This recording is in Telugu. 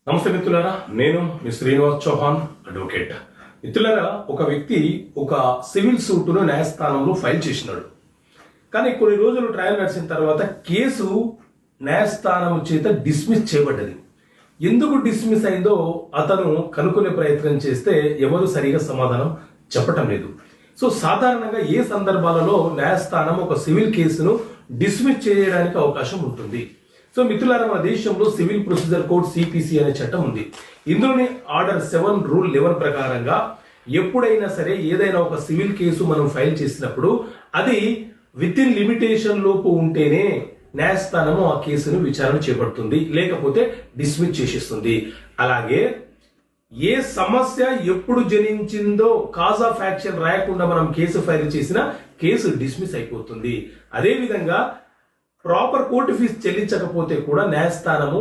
నమస్తే మిత్రులారా, నేను మీ శ్రీనివాస్ చౌహాన్ అడ్వకేట్. మిత్రులారా, ఒక వ్యక్తి ఒక సివిల్ సూటును న్యాయస్థానంలో ఫైల్ చేసినాడు. కానీ కొన్ని రోజులు ట్రయల్ నడిచిన తర్వాత కేసు న్యాయస్థానం చేత డిస్మిస్ చేయబడ్డది. ఎందుకు డిస్మిస్ అయిందో అతను కనుక్కునే ప్రయత్నం చేస్తే ఎవరు సరిగా సమాధానం చెప్పటం లేదు. సో సాధారణంగా ఏ సందర్భాలలో న్యాయస్థానం ఒక సివిల్ కేసును డిస్మిస్ చేయడానికి అవకాశం ఉంటుంది? సో మిత్రులారా, మన దేశంలో సివిల్ ప్రొసీజర్ కోడ్ సిపిసి అనే చట్టం ఉంది. ఇందులోని ఆర్డర్ 7 రూల్ 11 ప్రకారంగా ఎప్పుడైనా సరే ఏదైనా ఒక సివిల్ కేసు మనం ఫైల్ చేసినప్పుడు అది విత్ ఇన్ లిమిటేషన్ లోపు ఉంటేనే న్యాయస్థానము ఆ కేసును విచారణ చేపడుతుంది, లేకపోతే డిస్మిస్ చేసేస్తుంది. అలాగే ఏ సమస్య ఎప్పుడు జనించిందో కాజ్ ఆఫ్ యాక్షన్ రాయకుండా మనం కేసు ఫైల్ చేసినా కేసు డిస్మిస్ అయిపోతుంది. అదే విధంగా ప్రాపర్ కోర్టు ఫీజు చెల్లించకపోతే కూడా న్యాయస్థానము